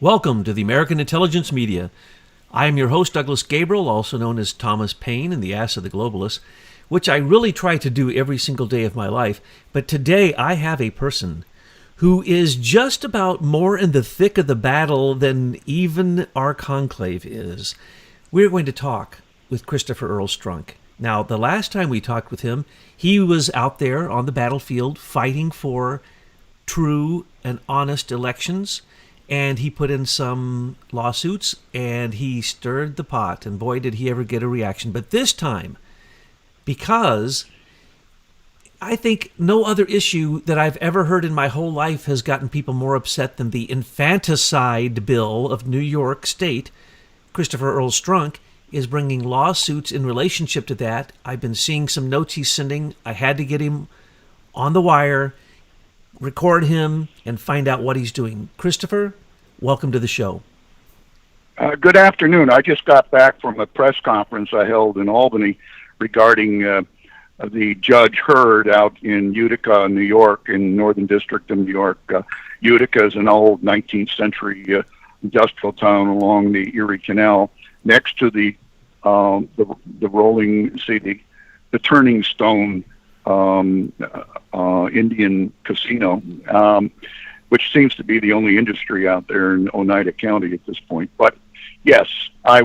Welcome to the American Intelligence Media. I am your host, Douglas Gabriel, also known as Thomas Paine and the Ass of the Globalist, which I really try to do every single day of my life. But today I have a person who is just about more in the thick of the battle than even our conclave is. We're going to talk with Christopher Earl Strunk. Now, the last time we talked with him, he was out there on the battlefield fighting for true and honest elections. And he put in some lawsuits, and he stirred the pot, and boy, did he ever get a reaction. But this time, because I think no other issue that I've ever heard in my whole life has gotten people more upset than the infanticide bill of New York State, Christopher Earl Strunk is bringing lawsuits in relationship to that. I've been seeing some notes he's sending. I had to get him on the wire, record him, and find out what he's doing. Christopher, welcome to the show. Good afternoon. I just got back from a press conference I held in Albany regarding the Judge Heard out in Utica, New York, in Northern District of New York. Utica is an old 19th century industrial town along the Erie Canal, next to the rolling, the Turning Stone Indian casino, which seems to be the only industry out there in Oneida County at this point. But yes, I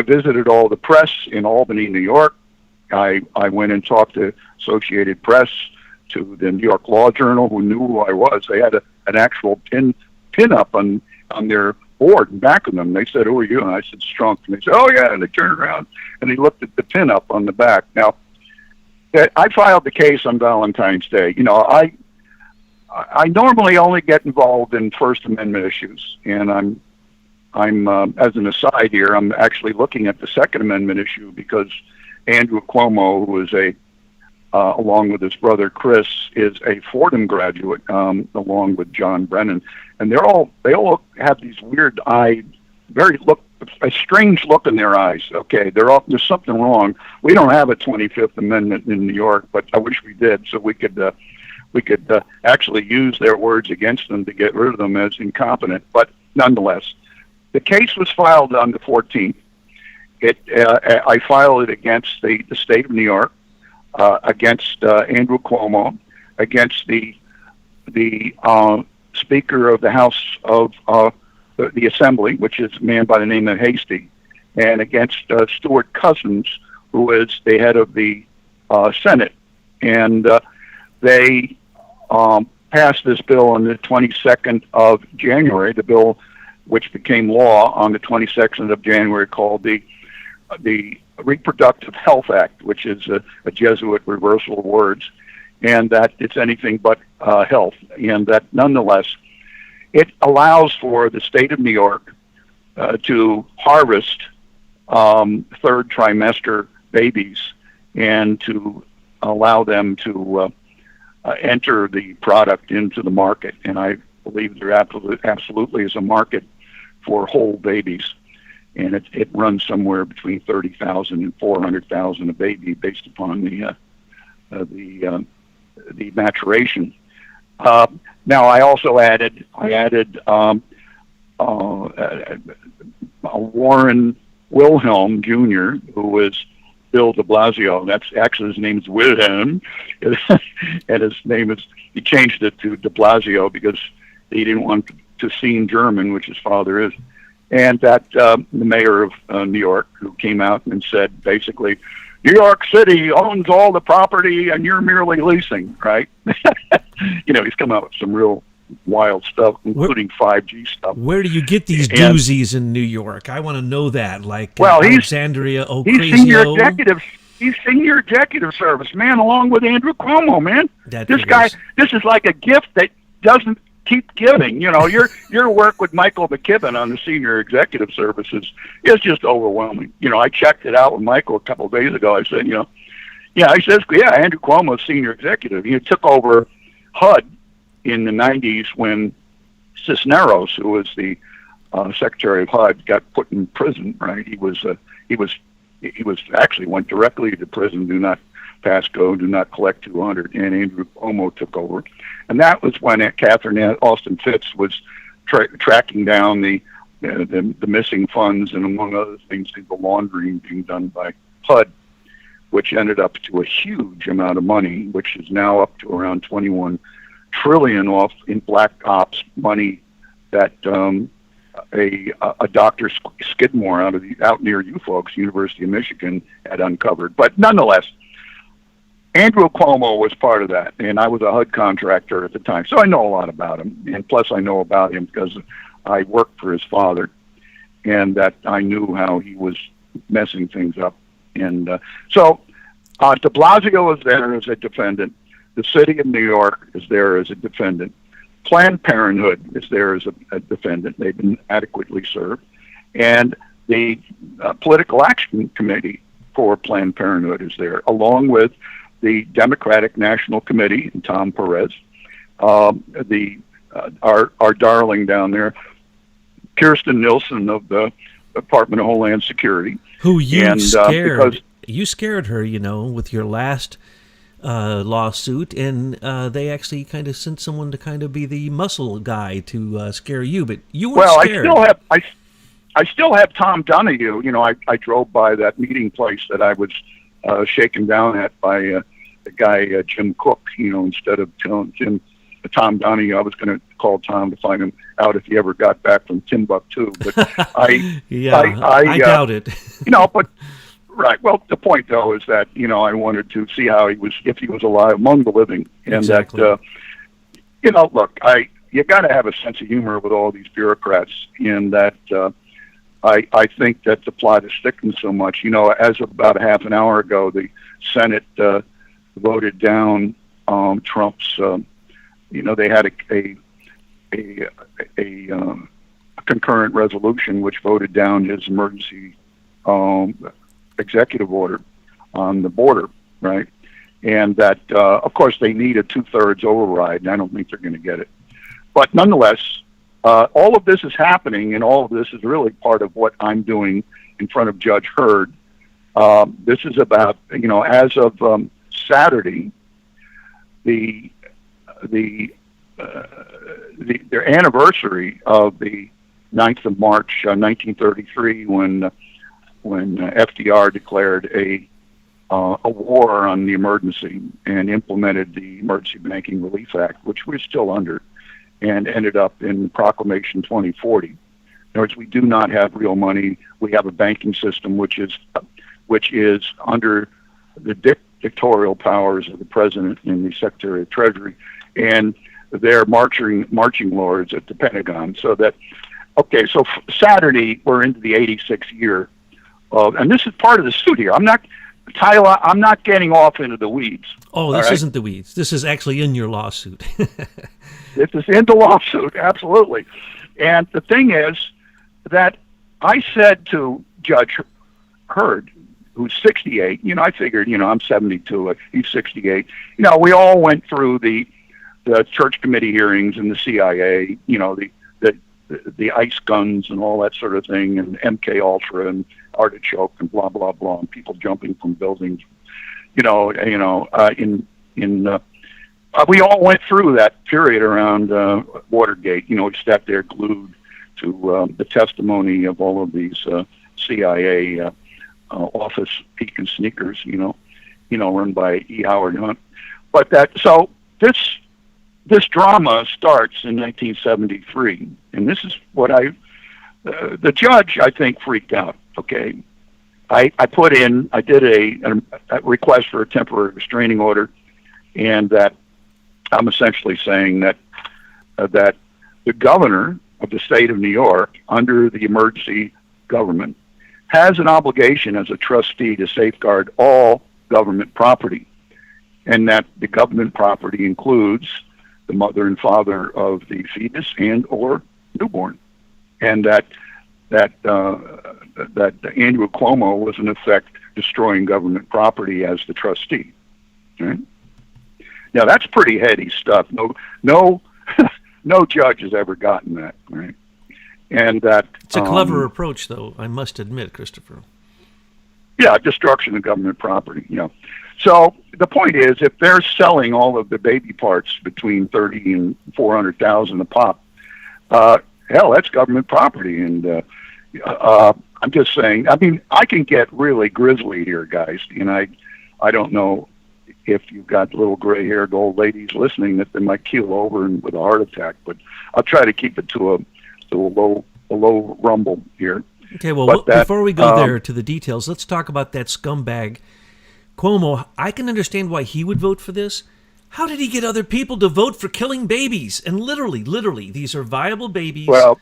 visited all the press in Albany, New York. I went and talked to Associated Press, to the New York Law Journal, who knew who I was. They had an actual pin up on their board in back of them. They said, "Who are you?" And I said, "Strunk." And they said, "Oh yeah." And they turned around and they looked at the pin up on the back. Now, I filed the case on Valentine's Day. You know, I normally only get involved in First Amendment issues, and I'm as an aside here, I'm actually looking at the Second Amendment issue because Andrew Cuomo, who is along with his brother Chris, is a Fordham graduate, along with John Brennan, and they all have these weird-eyed, a strange look in their eyes. Okay, there's something wrong. We don't have a 25th Amendment in New York, but I wish we did, so we could actually use their words against them to get rid of them as incompetent. But nonetheless, the case was filed on the 14th. I filed it against the state of New York, against Andrew Cuomo, against the Speaker of the House of the Assembly, which is a man by the name of Hasty, and against Stuart Cousins, who is the head of the Senate. And they passed this bill on the 22nd of January, the bill which became law on the 22nd of January, called the Reproductive Health Act, which is a Jesuit reversal of words, and that it's anything but health. And that nonetheless, it allows for the state of New York to harvest third trimester babies and to allow them to enter the product into the market. And I believe there absolutely is a market for whole babies. And it runs somewhere between 30,000 and 400,000 a baby based upon the maturation. Now, I also added Warren Wilhelm Jr., who is Bill de Blasio. That's actually, his name is Wilhelm, and his name is, he changed it to de Blasio because he didn't want to seem German, which his father is. And that the mayor of New York, who came out and said, basically, New York City owns all the property and you're merely leasing, right? He's come out with some real wild stuff, including 5G stuff. Where do you get these doozies in New York? I want to know that. Like Alexandria Ocasio. He's senior executive service, man, along with Andrew Cuomo, man. This is like a gift that doesn't keep giving. Your work with Michael McKibben on the senior executive services is just overwhelming. I checked it out with Michael a couple of days ago. I said, Andrew Cuomo's senior executive. He took over HUD in the 90s when Cisneros, who was the Secretary of HUD, got put in prison. Right? He was actually went directly to prison. Do not pass go, do not collect 200, and Andrew Cuomo took over. And that was when Catherine Austin Fitts was tracking down the missing funds, and among other things, the laundering being done by HUD, which ended up to a huge amount of money, which is now up to around 21 trillion off in black ops money that a Dr. Skidmore out near you folks, University of Michigan, had uncovered. But nonetheless, Andrew Cuomo was part of that, and I was a HUD contractor at the time, so I know a lot about him. And plus, I know about him because I worked for his father, and that I knew how he was messing things up. And so de Blasio is there as a defendant. The city of New York is there as a defendant. Planned Parenthood is there as a defendant. They've been adequately served. And the Political Action Committee for Planned Parenthood is there, along with the Democratic National Committee and Tom Perez, our darling down there, Kirsten Nielsen of the Department of Homeland Security. Who you scared. You scared her, with your last lawsuit, and they actually kind of sent someone to kind of be the muscle guy to scare you, but you were scared. I still have Tom Donahue. I drove by that meeting place that I was shaken down at by the guy Jim Cook. Instead of Tom Donahue, I was going to call Tom to find him out if he ever got back from Timbuktu. But I doubt it. But right. Well, the point though is that I wanted to see how he was, if he was alive among the living, and exactly. that look, you got to have a sense of humor with all these bureaucrats, and that I think that the plot is sticking so much. As of about a half an hour ago, the Senate voted down Trump's. They had a concurrent resolution which voted down his emergency executive order on the border, right? And that, of course, they need a 2/3 override, and I don't think they're going to get it. But nonetheless, all of this is happening, and all of this is really part of what I'm doing in front of Judge Hurd. This is about, as of Saturday, their anniversary of the 9th of March, 1933, when FDR declared a war on the emergency and implemented the Emergency Banking Relief Act, which we're still under, and ended up in Proclamation 2040. In other words, we do not have real money. We have a banking system which is under the dictatorial powers of the President and the Secretary of Treasury, and they're marching lords at the Pentagon. So Saturday, we're into the 86th year and this is part of the suit here. I'm not getting off into the weeds. Oh, this isn't the weeds. This is actually in your lawsuit. This is in the lawsuit, absolutely. And the thing is that I said to Judge Hurd, who's 68, I figured, I'm 72, he's 68. We all went through the church committee hearings and the CIA, the ice guns and all that sort of thing, and MK Ultra and Artichoke and blah blah blah, and people jumping from buildings. We all went through that period around Watergate. We sat there glued to the testimony of all of these CIA office peek and sneakers. Run by E. Howard Hunt. But this drama starts in 1973, and this is what the judge, I think, freaked out. Okay, I did a request for a temporary restraining order, and that I'm essentially saying that the governor of the state of New York, under the emergency government, has an obligation as a trustee to safeguard all government property, and that the government property includes the mother and father of the fetus and or newborn, and that Andrew Cuomo was in effect destroying government property as the trustee. Right? Now that's pretty heady stuff. No judge has ever gotten that. Right? And that it's a clever approach, though, I must admit, Christopher. Yeah, destruction of government property. So the point is, if they're selling all of the baby parts between 30 and 400,000 a pop, hell, that's government property. And I'm just saying, I mean, I can get really grisly here, guys. And I don't know if you've got little gray-haired old ladies listening that they might keel over and with a heart attack, but I'll try to keep it to a low rumble here. Okay, well, before we go there to the details, let's talk about that scumbag Cuomo. I can understand why he would vote for this. How did he get other people to vote for killing babies? And literally, these are viable babies. Well,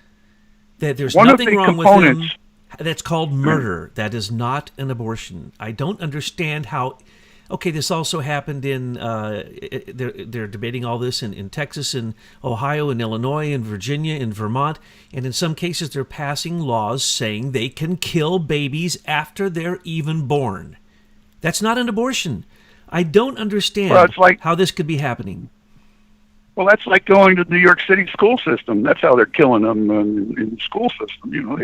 that there's nothing wrong with them. That's called murder. That is not an abortion. I don't understand how. Okay, this also happened in. They're debating all this in Texas, in Ohio, in Illinois, in Virginia, in Vermont, and in some cases they're passing laws saying they can kill babies after they're even born. That's not an abortion. I don't understand how this could be happening. Well, that's like going to the New York City school system. That's how they're killing them in the school system. You know,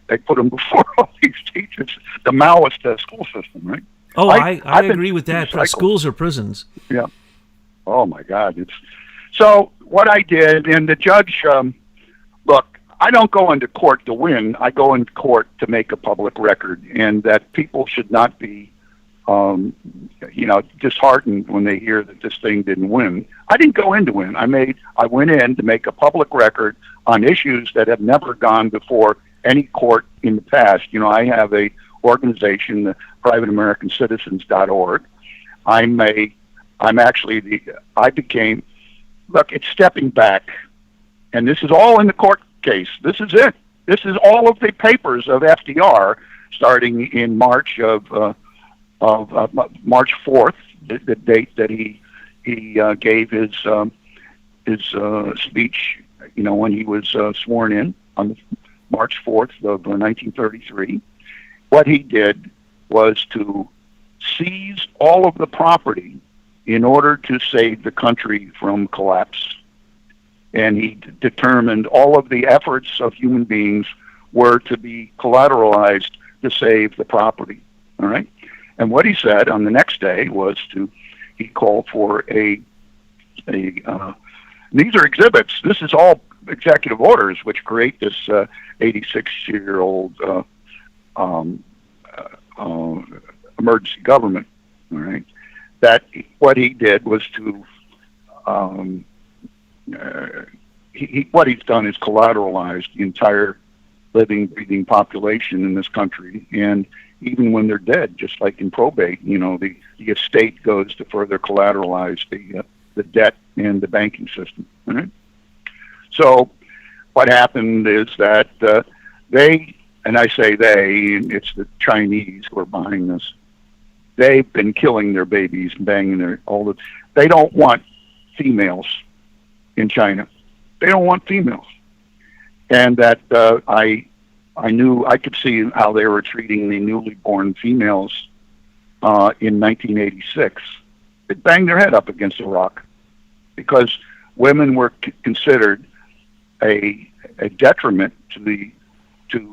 they put them before all these teachers. The Maoist school system, right? Oh, I agree with that. Schools or prisons. Yeah. Oh, my God. So what I did, and the judge, look, I don't go into court to win. I go into court to make a public record, and that people should not be disheartened when they hear that this thing didn't win. I didn't go in to win. I went in to make a public record on issues that have never gone before any court in the past. You know, I have a organization, the privateamericancitizens.org. It's stepping back, and this is all in the court case. This is it. This is all of the papers of FDR starting in March of March 4th, the date that he gave his speech, you know, when he was sworn in on March 4th of 1933. What he did was to seize all of the property in order to save the country from collapse. And he determined all of the efforts of human beings were to be collateralized to save the property. All right? And what he said on the next day was he called for these are exhibits. This is all executive orders which create this 86-year-old emergency government. All right. That what he did was to what he's done is collateralized the entire living, breathing population in this country, and even when they're dead, just like in probate, you know, the estate goes to further collateralize the debt and the banking system. Right? So what happened is that they, and I say they, it's the Chinese who are behind this. They've been killing their babies and banging they don't want females in China. They don't want females. And that I could see how they were treating the newly born females in 1986. They banged their head up against a rock because women were considered a detriment to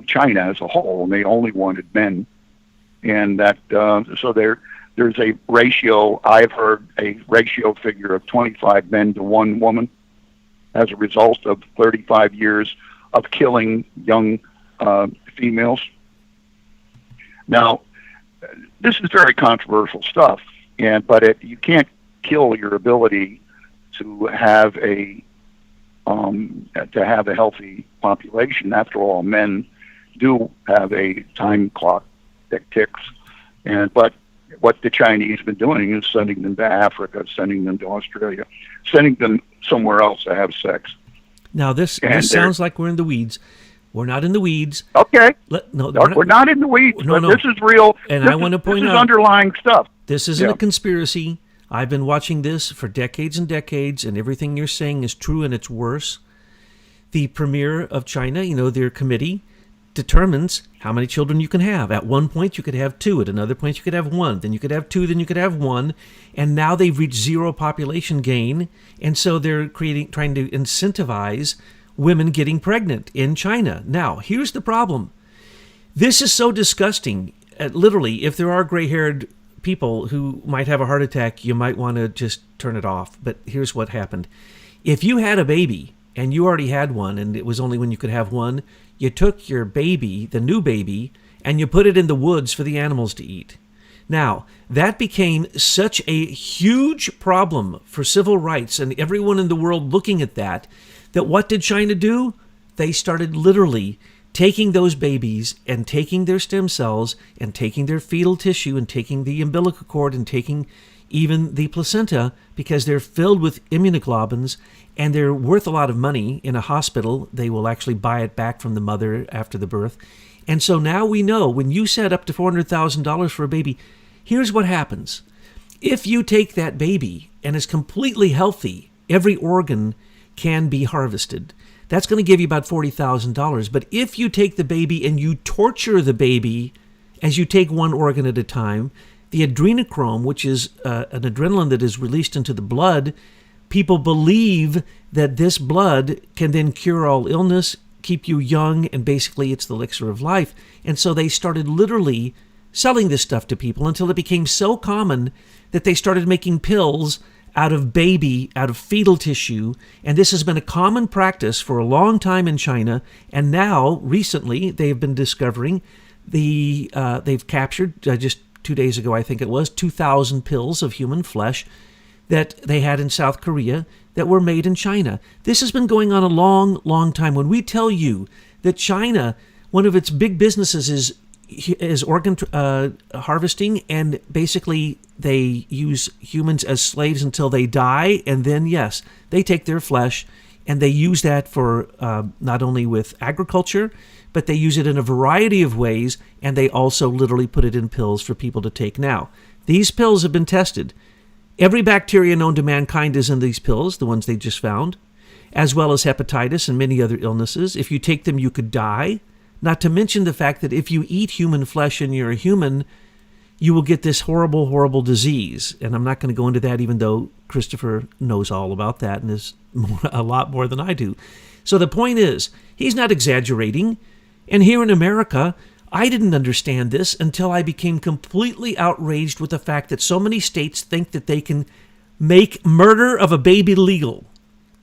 China as a whole, and they only wanted men. And that so there's a ratio. I've heard a ratio figure of 25 men to 1 woman as a result of 35 years of killing young females. Now, this is very controversial stuff, but you can't kill your ability to have a healthy population. After all, men do have a time clock that ticks, but what the Chinese have been doing is sending them to Africa, sending them to Australia, sending them somewhere else to have sex. Now, this sounds like we're in the weeds. We're not in the weeds. Okay. We're not in the weeds, but this is real. And I want to point out, this is underlying stuff. This isn't a conspiracy. I've been watching this for decades and decades, and everything you're saying is true, and it's worse. The premier of China, you know, their committee, determines how many children you can have. At one point, you could have 2. At another point, you could have 1. Then you could have 2. Then you could have 1. And now they've reached zero population gain, and so they're trying to incentivize women getting pregnant in China. Now, here's the problem. This is so disgusting. Literally, if there are gray-haired people who might have a heart attack, you might want to just turn it off. But here's what happened. If you had a baby and you already had one, and it was only when you could have one, you took your baby, the new baby, and you put it in the woods for the animals to eat. Now, that became such a huge problem for civil rights and everyone in the world looking at that what did China do? They started literally taking those babies and taking their stem cells and taking their fetal tissue and taking the umbilical cord and taking even the placenta, because they're filled with immunoglobulins and they're worth a lot of money in a hospital. They will actually buy it back from the mother after the birth. And so now we know when you set up to $400,000 for a baby, here's what happens. If you take that baby and is completely healthy, every organ can be harvested. That's going to give you about $40,000. But if you take the baby and you torture the baby as you take one organ at a time, the adrenochrome, which is an adrenaline that is released into the blood, people believe that this blood can then cure all illness, keep you young, and basically it's the elixir of life. And so they started literally selling this stuff to people until it became so common that they started making pills out of fetal tissue. And this has been a common practice for a long time in China. And now, recently, they've been discovering they've captured, just 2 days ago, I think it was, 2,000 pills of human flesh that they had in South Korea that were made in China. This has been going on a long, long time. When we tell you that China, one of its big businesses is organ harvesting, and basically they use humans as slaves until they die, and then, yes, they take their flesh and they use that for not only with agriculture, but they use it in a variety of ways, and they also literally put it in pills for people to take. Now, these pills have been tested. Every bacteria known to mankind is in these pills, the ones they just found, as well as hepatitis and many other illnesses. If you take them, you could die. Not to mention the fact that if you eat human flesh and you're a human, you will get this horrible, horrible disease. And I'm not going to go into that, even though Christopher knows all about that and is a lot more than I do. So the point is, he's not exaggerating. And here in America, I didn't understand this until I became completely outraged with the fact that so many states think that they can make murder of a baby legal.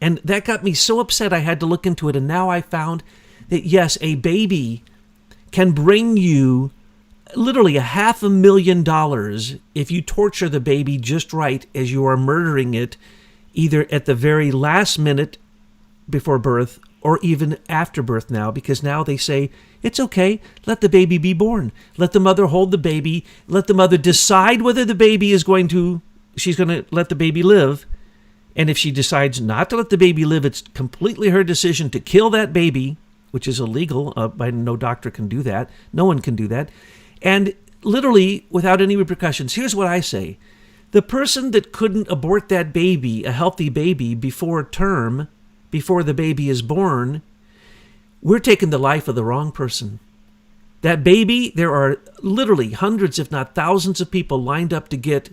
And that got me so upset I had to look into it. And now I found that, yes, a baby can bring you literally $500,000 if you torture the baby just right as you are murdering it, either at the very last minute before birth or even after birth now, because now they say, it's okay, let the baby be born. Let the mother hold the baby. Let the mother decide whether the baby she's going to let the baby live. And if she decides not to let the baby live, it's completely her decision to kill that baby, which is illegal. No doctor can do that. No one can do that. And literally, without any repercussions, here's what I say. The person that couldn't abort that baby, a healthy baby, before term, before the baby is born, we're taking the life of the wrong person. That baby, there are literally hundreds, if not thousands of people lined up to get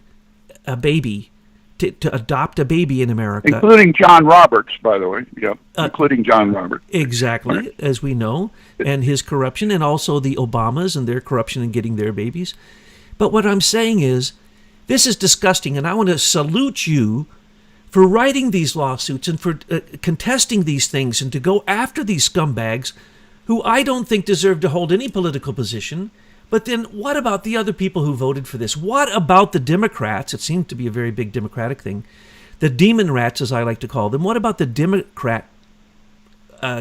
a baby, to adopt a baby in America. Including John Roberts, by the way. Yep, including John Roberts. Exactly, right. As we know, and his corruption, and also the Obamas and their corruption in getting their babies. But what I'm saying is, this is disgusting, and I want to salute you for writing these lawsuits and for contesting these things and to go after these scumbags who I don't think deserve to hold any political position. But then what about the other people who voted for this? What about the Democrats? It seemed to be a very big Democratic thing. The demon rats, as I like to call them. What about the Democrat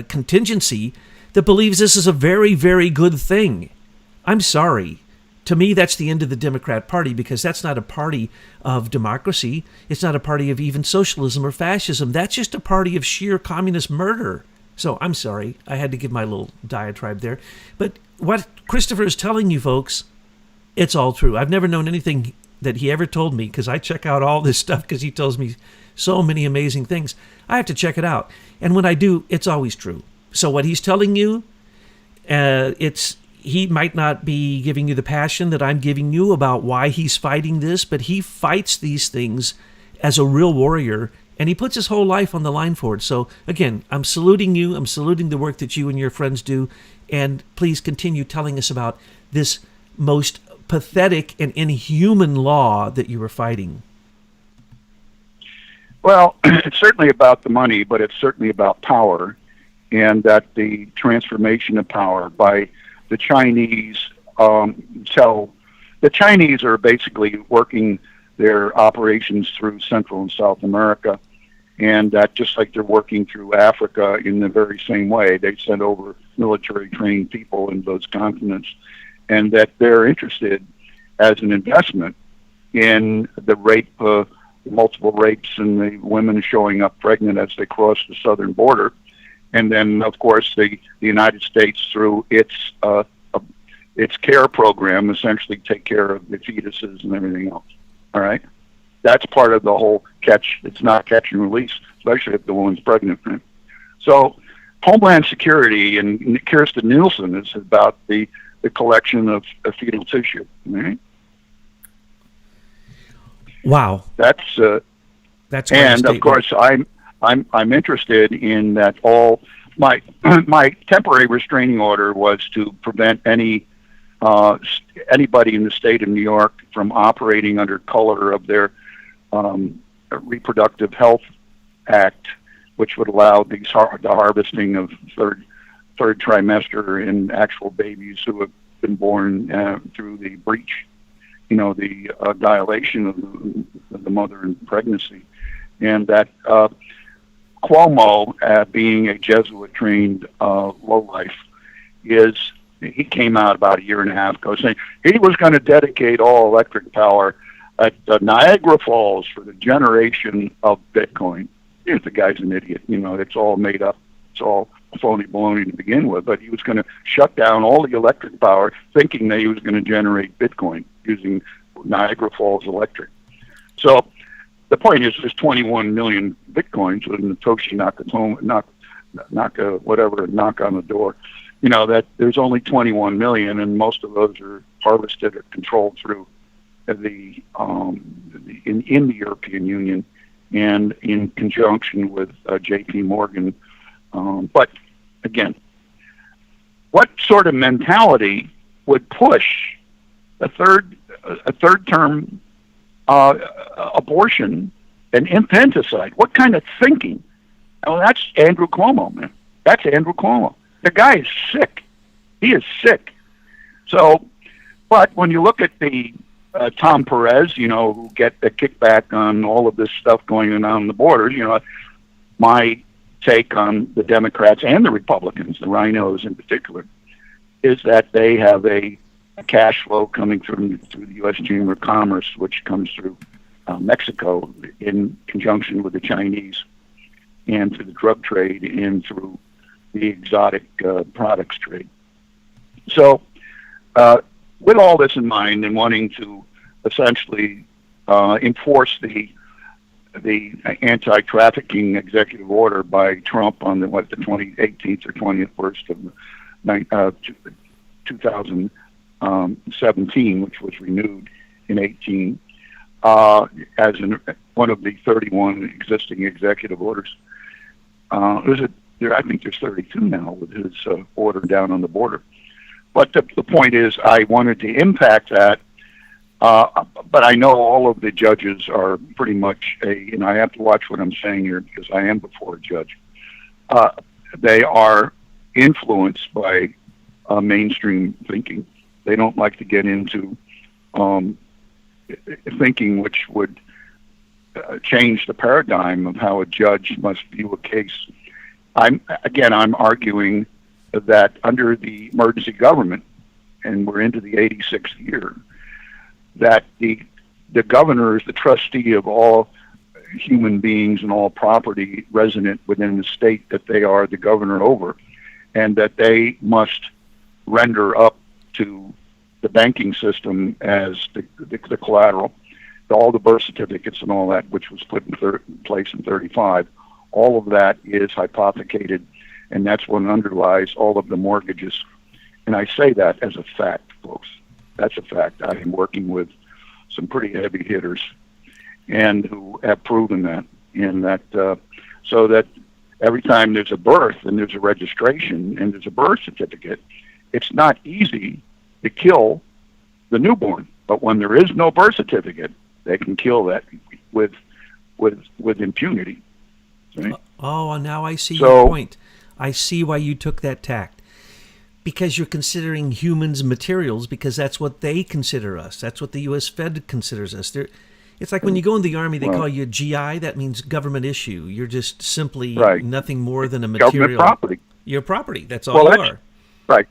contingency that believes this is a very, very good thing? I'm sorry. To me, that's the end of the Democrat Party, because that's not a party of democracy. It's not a party of even socialism or fascism. That's just a party of sheer communist murder. So I'm sorry. I had to give my little diatribe there. But what Christopher is telling you folks, it's all true. I've never known anything that he ever told me, because I check out all this stuff because he tells me so many amazing things. I have to check it out. And when I do, it's always true. So what he's telling you, he might not be giving you the passion that I'm giving you about why he's fighting this, but he fights these things as a real warrior, and he puts his whole life on the line for it. So again, I'm saluting you. I'm saluting the work that you and your friends do. And please continue telling us about this most pathetic and inhuman law that you were fighting. Well, it's certainly about the money, but it's certainly about power, and that the transformation of power by the Chinese. So the Chinese are basically working their operations through Central and South America, and that just like they're working through Africa in the very same way, they send over military trained people in those continents, and that they're interested as an investment in the rape, multiple rapes, and the women showing up pregnant as they cross the southern border. And then, of course, the United States, through its care program, essentially take care of the fetuses and everything else. All right? That's part of the whole catch. It's not catch and release, especially if the woman's pregnant. Right? So Homeland Security and Kirsten Nielsen is about the collection of fetal tissue. Right? Wow. That's and of course I'm interested in that. All my temporary restraining order was to prevent anybody in the state of New York from operating under color of their Reproductive Health Act, which would allow the harvesting of third trimester in actual babies who have been born through the breech, the dilation of the mother in pregnancy. And that Cuomo, being a Jesuit-trained lowlife, he came out about a year and a half ago saying he was going to dedicate all electric power at Niagara Falls for the generation of Bitcoin. The guy's an idiot. It's all made up. It's all phony baloney to begin with. But he was going to shut down all the electric power, thinking that he was going to generate Bitcoin using Niagara Falls Electric. So the point is, there's 21 million Bitcoins with Satoshi knock on the door. That there's only 21 million, and most of those are harvested or controlled through in the European Union and in conjunction with J.P. Morgan. But again, what sort of mentality would push a third term abortion and infanticide? What kind of thinking? Oh, that's Andrew Cuomo, man. That's Andrew Cuomo. The guy is sick. He is sick. So, but when you look at the Tom Perez, who get the kickback on all of this stuff going on the borders, my take on the Democrats and the Republicans, the rhinos in particular, is that they have a cash flow coming through the U.S. Chamber of Commerce, which comes through Mexico in conjunction with the Chinese, and through the drug trade and through the exotic products trade. So with all this in mind and wanting to essentially enforce the anti-trafficking executive order by Trump on the 18th or 21st of 2017, which was renewed in 18 as one of the 31 existing executive orders. I think there's 32 now with his order down on the border. But the point is, I wanted to impact that, but I know all of the judges are pretty much and I have to watch what I'm saying here because I am before a judge. They are influenced by mainstream thinking. They don't like to get into thinking which would change the paradigm of how a judge must view a case. I'm arguing that under the emergency government, and we're into the 86th year, that the governor is the trustee of all human beings and all property resident within the state that they are the governor over, and that they must render up to the banking system as the collateral, all the birth certificates and all that, which was put in place in 35. All of that is hypothecated, and that's what underlies all of the mortgages. And I say that as a fact, folks. That's a fact. I am working with some pretty heavy hitters, and who have proven that. And that so that every time there's a birth and there's a registration and there's a birth certificate, it's not easy to kill the newborn. But when there is no birth certificate, they can kill that with with impunity. Right? Oh, now I see So- your point. I see why you took that tact. Because you're considering humans materials, because that's what they consider us. That's what the U.S. Fed considers us. It's like when you go in the Army, they call you a GI. That means government issue. You're just simply Right. nothing more than a material. Government property. You're property. That's all you are. Right.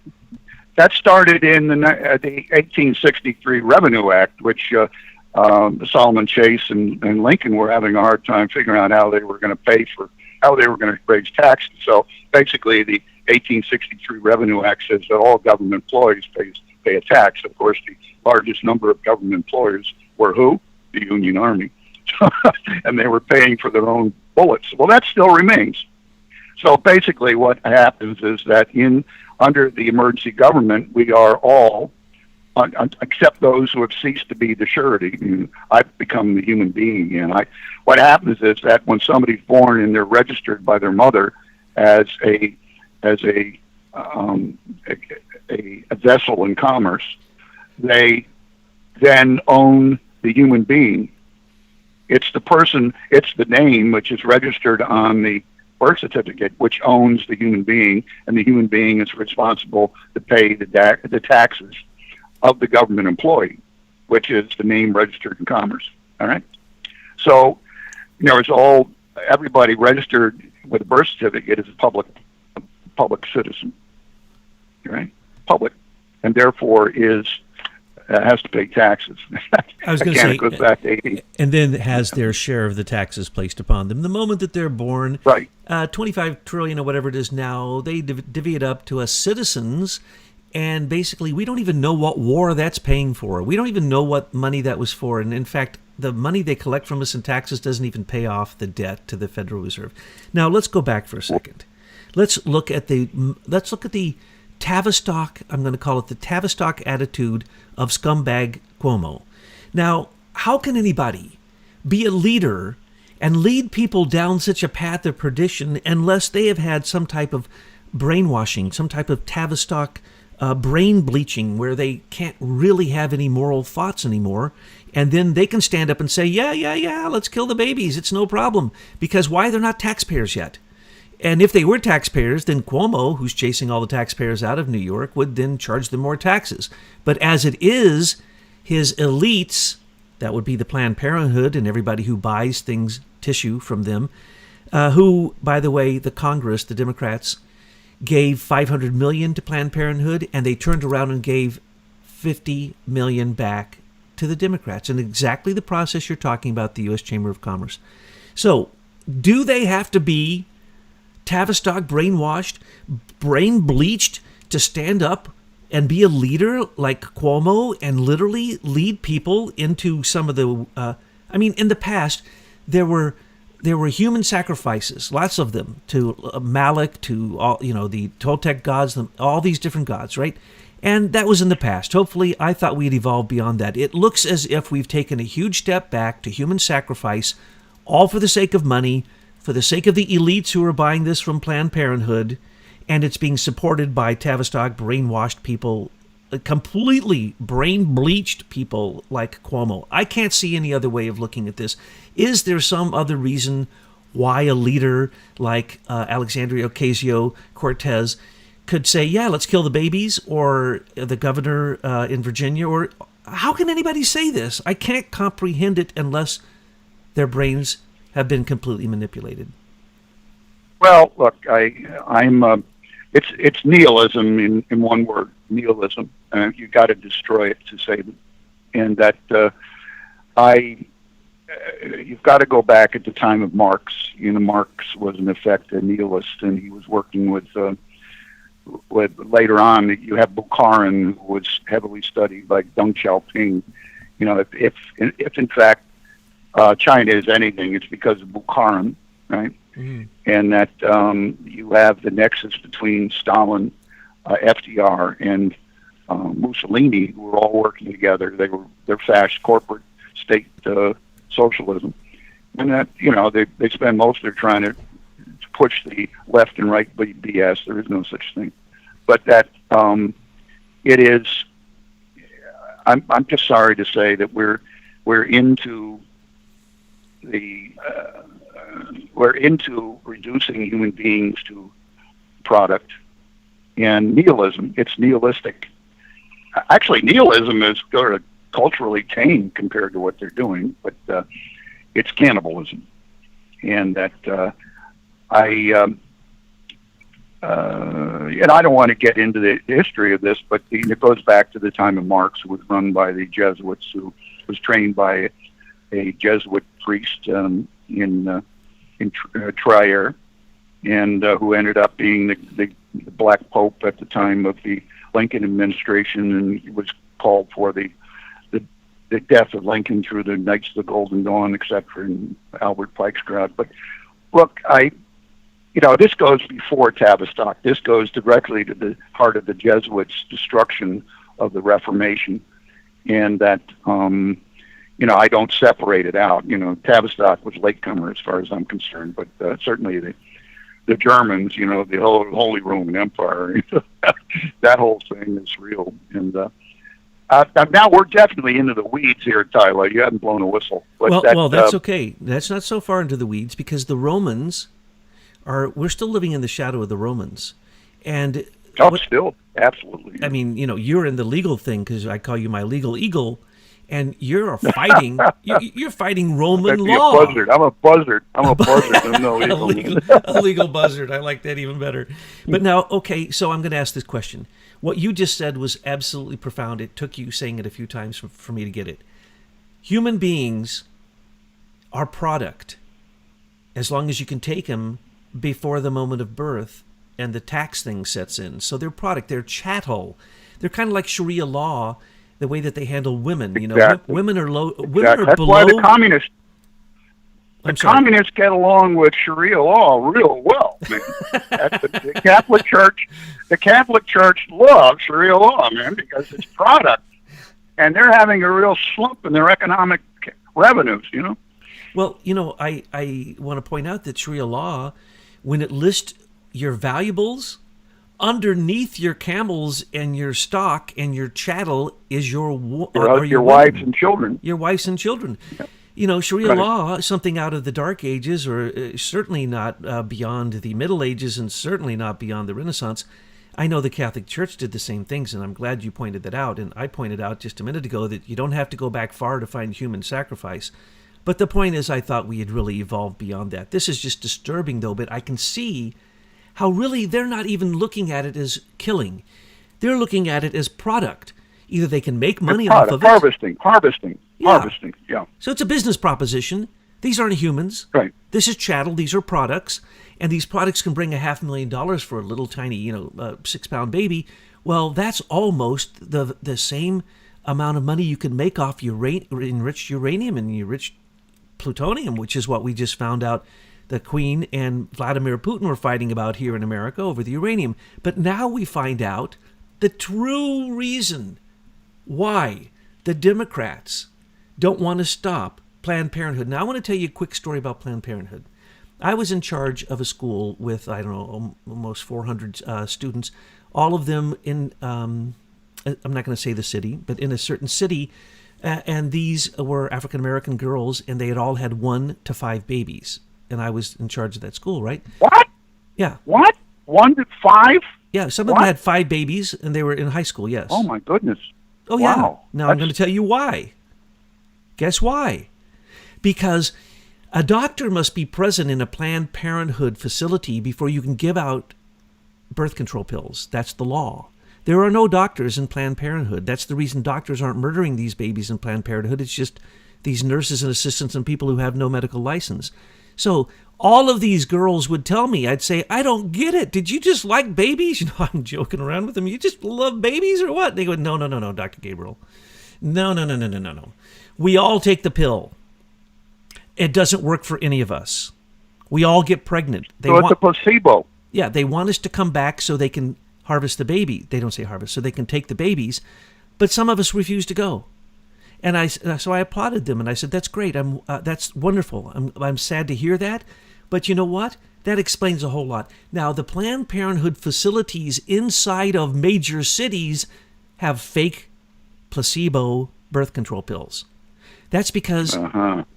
That started in the 1863 Revenue Act, which Solomon Chase and Lincoln were having a hard time figuring out how they were going to how they were going to raise taxes. So basically, the 1863 Revenue Act says that all government employees pay a tax. Of course, the largest number of government employers were who? The Union Army. And they were paying for their own bullets. Well, that still remains. So basically what happens is that under the emergency government, we are all, except those who have ceased to be the surety. I've become the human being. And what happens is that when somebody's born and they're registered by their mother as a vessel in commerce, they then own the human being. It's the name which is registered on the birth certificate, which owns the human being, and the human being is responsible to pay the taxes of the government employee, which is the name registered in commerce. All right. So, everybody registered with a birth certificate is a public citizen, right? Public, and therefore has to pay taxes. I was going to say, it goes back to 80. And then has their share of the taxes placed upon them. The moment that they're born, right? 25 trillion or whatever it is now, they divvy it up to us citizens, and basically we don't even know what war that's paying for. We don't even know what money that was for, and in fact, the money they collect from us in taxes doesn't even pay off the debt to the Federal Reserve. Now let's go back for a second. Let's look at the Tavistock, I'm going to call it the Tavistock attitude of scumbag Cuomo. Now, how can anybody be a leader and lead people down such a path of perdition unless they have had some type of brainwashing, some type of Tavistock brain bleaching where they can't really have any moral thoughts anymore, and then they can stand up and say, yeah, let's kill the babies, it's no problem. Because why? They're not taxpayers yet. And if they were taxpayers, then Cuomo, who's chasing all the taxpayers out of New York, would then charge them more taxes. But as it is, his elites, that would be the Planned Parenthood and everybody who buys tissue from them, who, by the way, the Congress, the Democrats, gave $500 million to Planned Parenthood, and they turned around and gave $50 million back to the Democrats. And exactly the process you're talking about, the U.S. Chamber of Commerce. So, do they have to be Tavistock brainwashed, brain bleached to stand up and be a leader like Cuomo and literally lead people into some of the, in the past, there were human sacrifices, lots of them, to Malik, to all, the Toltec gods, all these different gods, right? And that was in the past. Hopefully, I thought we'd evolved beyond that. It looks as if we've taken a huge step back to human sacrifice, all for the sake of money, for the sake of the elites who are buying this from Planned Parenthood, and it's being supported by Tavistock brainwashed people, completely brain-bleached people like Cuomo. I can't see any other way of looking at this. Is there some other reason why a leader like Alexandria Ocasio-Cortez could say, yeah, let's kill the babies, or the governor in Virginia, or how can anybody say this? I can't comprehend it unless their brains have been completely manipulated. Well, look, it's nihilism in one word, nihilism. You got to destroy it to save it, and that you've got to go back at the time of Marx. Marx was in effect a nihilist, and he was working with later on. You have Bukharin, who was heavily studied by Deng Xiaoping. If in fact China is anything, it's because of Bukharin, right? Mm-hmm. And that you have the nexus between Stalin, FDR, and Mussolini, who were all working together. They're fascist corporate state socialism, and that they spend most of their trying to push the left and right BS. There is no such thing, but that it is. I'm just sorry to say that we're into we're into reducing human beings to product, and nihilism. It's nihilistic. Actually, nihilism is sort of culturally tame compared to what they're doing, but it's cannibalism, and that and I don't want to get into the history of this, but it goes back to the time of Marx, who was run by the Jesuits, who was trained by a Jesuit priest in Trier, and who ended up being the Black Pope at the time of the Lincoln administration, and was called for the death of Lincoln through the Knights of the Golden Dawn, etc., and Albert Pike's crowd. But look, this goes before Tavistock. This goes directly to the heart of the Jesuits' destruction of the Reformation, and that I don't separate it out. Tavistock was latecomer as far as I'm concerned, but certainly the Germans, the whole Holy Roman Empire, that whole thing is real. And now we're definitely into the weeds here, Tyler. You haven't blown a whistle. But well, that's okay. That's not so far into the weeds, because the Romans we're still living in the shadow of the Romans. And still, absolutely. I mean, you're in the legal thing, because I call you my legal eagle, and you're fighting. You're fighting Roman law. I'm a buzzard. I'm no a legal buzzard. I like that even better. But now, okay, so I'm going to ask this question. What you just said was absolutely profound. It took you saying it a few times for me to get it. Human beings are product, as long as you can take them before the moment of birth and the tax thing sets in. So they're product. They're chattel. They're kind of like Sharia law, the way that they handle women. Exactly. Women are low. Exactly. Women are That's below. why the communists get along with Sharia law real well. Man. The Catholic Church. The Catholic Church loves Sharia law, man, because it's product, and they're having a real slump in their economic revenues. Well, I want to point out that Sharia law, when it lists your valuables, underneath your camels and your stock and your chattel is your wives and children. Your wives and children. Yeah. Sharia law is something out of the Dark Ages, or certainly not beyond the Middle Ages, and certainly not beyond the Renaissance. I know the Catholic Church did the same things, and I'm glad you pointed that out. And I pointed out just a minute ago that you don't have to go back far to find human sacrifice. But the point is, I thought we had really evolved beyond that. This is just disturbing, though, but I can see how really they're not even looking at it as killing. They're looking at it as product. Either they can make money off of it. Harvesting, yeah. So it's a business proposition. These aren't humans. Right. This is chattel. These are products. And these products can bring $500,000 for a little tiny, 6-pound baby. Well, that's almost the same amount of money you can make off your enriched uranium and enriched plutonium, which is what we just found out the Queen and Vladimir Putin were fighting about here in America over the uranium. But now we find out the true reason why the Democrats don't want to stop Planned Parenthood. Now, I want to tell you a quick story about Planned Parenthood. I was in charge of a school with, almost 400 students, all of them in, I'm not going to say the city, but in a certain city. And these were African-American girls, and they had all had 1 to 5 babies. And I was in charge of that school, right? What? Yeah. What? 1 to 5? Yeah, some of them had 5 babies, and they were in high school, yes. Oh, my goodness. Oh, wow. Yeah. Now, I'm going to tell you why. Guess why? Because a doctor must be present in a Planned Parenthood facility before you can give out birth control pills. That's the law. There are no doctors in Planned Parenthood. That's the reason doctors aren't murdering these babies in Planned Parenthood. It's just these nurses and assistants and people who have no medical license. So all of these girls would tell me, I'd say, I don't get it. Did you just like babies? I'm joking around with them. You just love babies or what? They go, no, Dr. Gabriel. No. We all take the pill. It doesn't work for any of us. We all get pregnant. It's a placebo. Yeah, they want us to come back so they can harvest the baby. They don't say harvest, so they can take the babies. But some of us refuse to go. And so I applauded them, and I said, that's great. That's wonderful. I'm sad to hear that. But you know what? That explains a whole lot. Now, the Planned Parenthood facilities inside of major cities have fake placebo birth control pills. That's because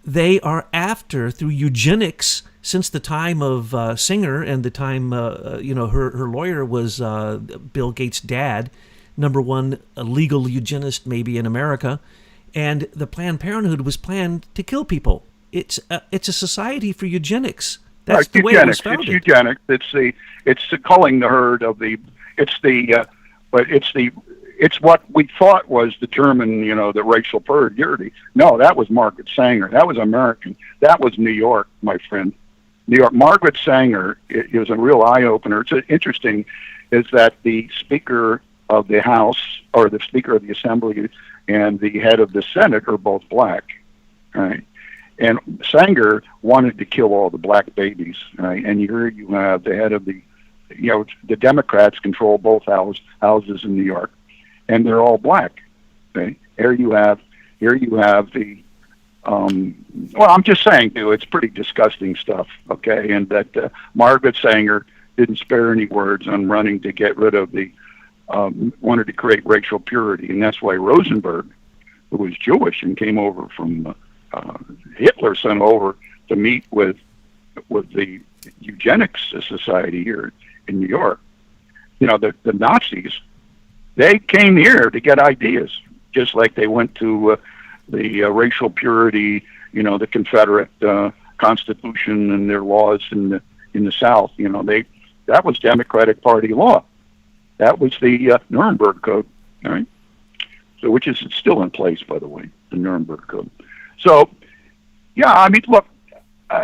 they are after, through eugenics, since the time of Sanger and the time, her lawyer was Bill Gates' dad, number one legal eugenist maybe in America, and the Planned Parenthood was planned to kill people. It's a society for eugenics. That's the way it was founded. It's eugenics. It's the culling the herd of the. It's what we thought was determined, the racial purity. No, that was Margaret Sanger. That was American. That was New York, my friend. New York. Margaret Sanger is a real eye-opener. It's interesting is that the Speaker of the House, or the Speaker of the Assembly, and the head of the Senate are both black, right? And Sanger wanted to kill all the black babies, right? And here you have the head of the, the Democrats control both houses in New York, and they're all black. Okay, here you have the. Well, I'm just saying, too, it's pretty disgusting stuff. Okay, and that Margaret Sanger didn't spare any words on running to get rid of the. Wanted to create racial purity, and that's why Rosenberg, who was Jewish and came over from Hitler, sent over to meet with the Eugenics Society here in New York. The Nazis, they came here to get ideas, just like they went to the racial purity, the Confederate Constitution and their laws in the South. That was Democratic Party law. That was the Nuremberg Code, all right? So, which is still in place, by the way, the Nuremberg Code. So, look,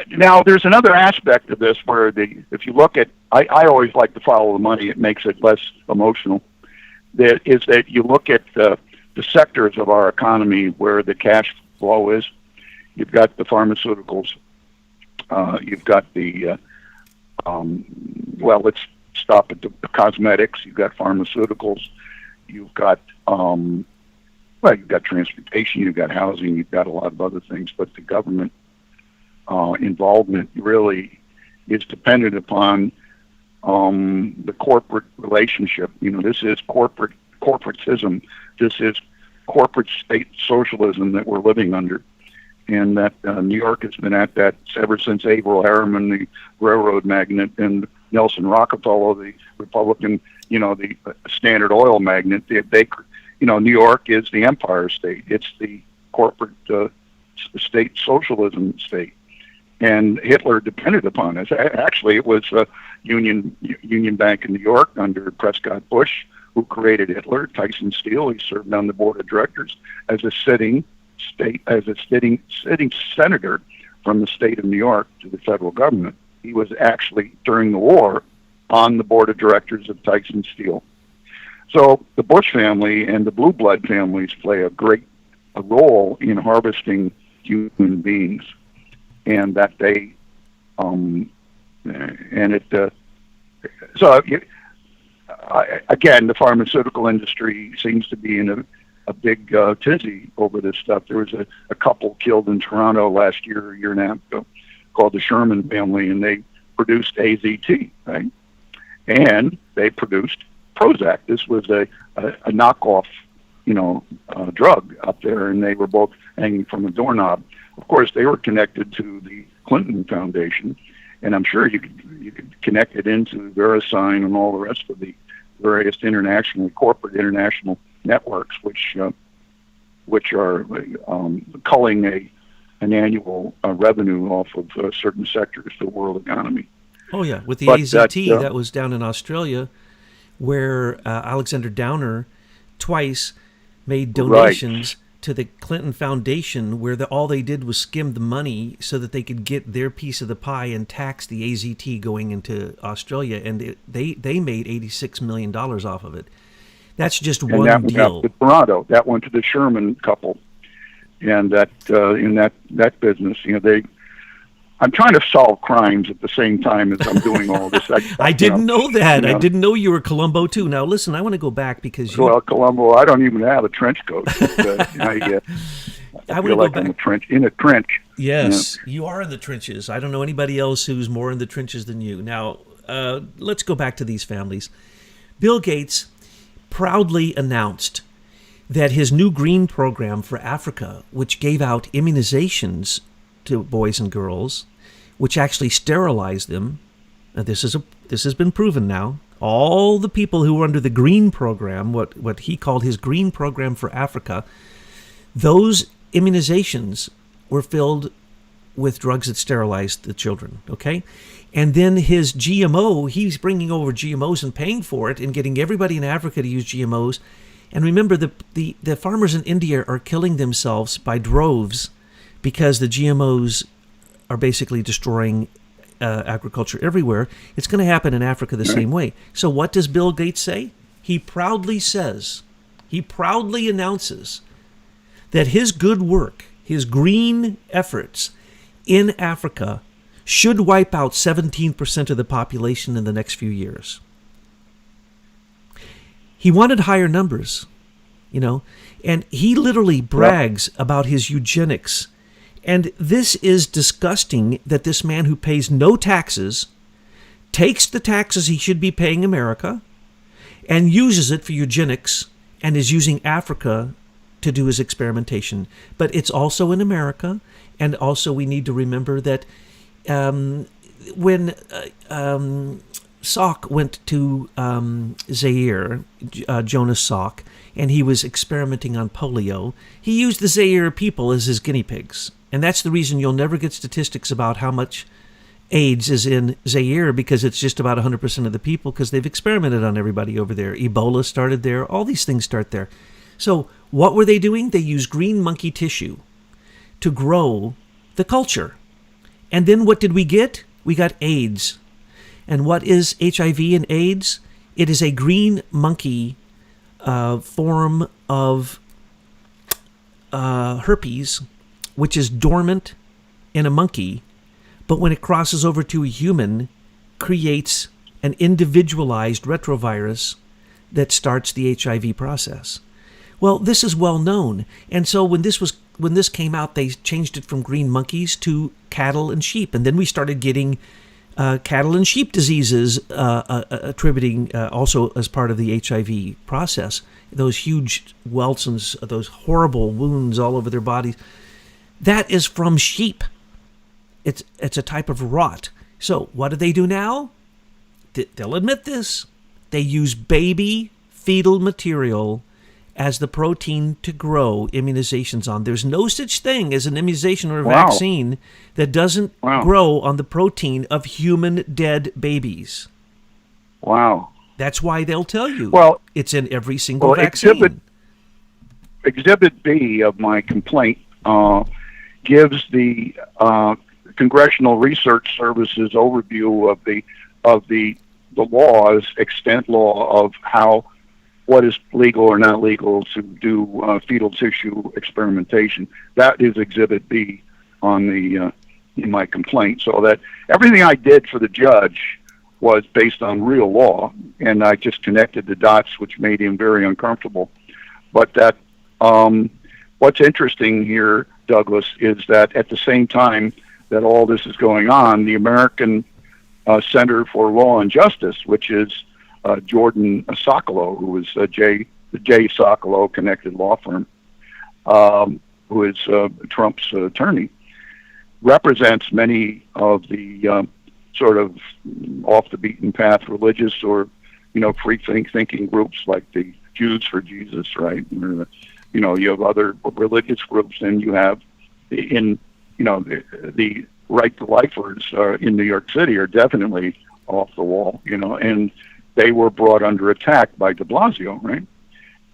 now there's another aspect of this where if you look at, I always like to follow the money. It makes it less emotional. That you look at the sectors of our economy where the cash flow is. You've got the pharmaceuticals. You've got the, let's stop at the cosmetics. You've got pharmaceuticals. You've got, you've got transportation. You've got housing. You've got a lot of other things. But the government involvement really is dependent upon the corporate relationship. This is corporatism. This is corporate state socialism that we're living under. And that New York has been at that ever since Averell Harriman, the railroad magnate, and Nelson Rockefeller, the Republican, the Standard Oil magnate. New York is the empire state. It's the corporate state socialism state. And Hitler depended upon it. Actually, it was Union Bank in New York under Prescott Bush who created Hitler. Tyson Steele, he served on the board of directors as a sitting senator from the state of New York to the federal government. He was actually, during the war, on the board of directors of Tyson Steel. So the Bush family and the blue blood families play a role in harvesting human beings, and that they, again, the pharmaceutical industry seems to be in a big tizzy over this stuff. There was a couple killed in Toronto last year, a year and a half ago, called the Sherman family, and they produced AZT, right? And they produced Prozac. This was a knockoff, drug up there, and they were both hanging from a doorknob. Of course, they were connected to the Clinton Foundation, and I'm sure you could connect it into VeriSign and all the rest of the various corporate international networks, which are culling an annual revenue off of certain sectors of the world economy. Oh yeah, with the AZT that was down in Australia, where Alexander Downer twice made donations to the Clinton Foundation, where all they did was skim the money so that they could get their piece of the pie and tax the AZT going into Australia, and they made $86 million off of it. That's just one deal. That went to Toronto. That went to the Sherman couple, and that in that business, I'm trying to solve crimes at the same time as I'm doing all this. I didn't know that. I didn't know you were Columbo too. Now listen, I want to go back because Columbo. I don't even have a trench coat. But, I feel like I'm in a trench. Yes, you are in the trenches. I don't know anybody else who's more in the trenches than you. Now let's go back to these families. Bill Gates proudly announced that his new green program for Africa, which gave out immunizations to boys and girls, which actually sterilized them, and this has been proven now. All the people who were under the green program, what he called his green program for Africa, those immunizations were filled with drugs that sterilized the children, okay? And then his GMO, he's bringing over GMOs and paying for it and getting everybody in Africa to use GMOs. And remember, the farmers in India are killing themselves by droves because the GMOs are basically destroying agriculture everywhere. It's going to happen in Africa the same way. So what does Bill Gates say? He proudly announces that his good work, his green efforts in Africa should wipe out 17% of the population in the next few years. He wanted higher numbers, and he literally brags about his eugenics. And this is disgusting that this man who pays no taxes takes the taxes he should be paying America and uses it for eugenics and is using Africa to do his experimentation. But it's also in America, and also we need to remember that when Salk went to Zaire, Jonas Salk, and he was experimenting on polio, he used the Zaire people as his guinea pigs. And that's the reason you'll never get statistics about how much AIDS is in Zaire, because it's just about 100% of the people, because they've experimented on everybody over there. Ebola started there. All these things start there. So what were they doing? They used green monkey tissue to grow the culture. And then what did we get? We got AIDS. And what is HIV and AIDS? It is a green monkey form of herpes, which is dormant in a monkey, but when it crosses over to a human, creates an individualized retrovirus that starts the HIV process. Well, this is well known, and so when this came out, they changed it from green monkeys to cattle and sheep, and then we started getting cattle and sheep diseases attributing also as part of the HIV process. Those huge welts and those horrible wounds all over their bodies. That is from sheep. It's a type of rot. So what do they do now? They'll admit this. They use baby fetal material as the protein to grow immunizations on. There's no such thing as an immunization or a vaccine that doesn't grow on the protein of human dead babies. Wow. That's why they'll tell you it's in every single vaccine. Exhibit B of my complaint gives the Congressional Research Service's overview of the laws, extant law of what is legal or not legal to do fetal tissue experimentation. That is Exhibit B on in my complaint. So that everything I did for the judge was based on real law, and I just connected the dots, which made him very uncomfortable. But that what's interesting here, Douglas, is that at the same time that all this is going on, the American Center for Law and Justice, which is Jordan Sokolow, who is the J. Sokolow Connected Law Firm, who is Trump's attorney, represents many of the sort of off the beaten path religious or free thinking groups like the Jews for Jesus, right? Or, you have other religious groups, and you have the right to lifers in New York City are definitely off the wall, and they were brought under attack by de Blasio, right?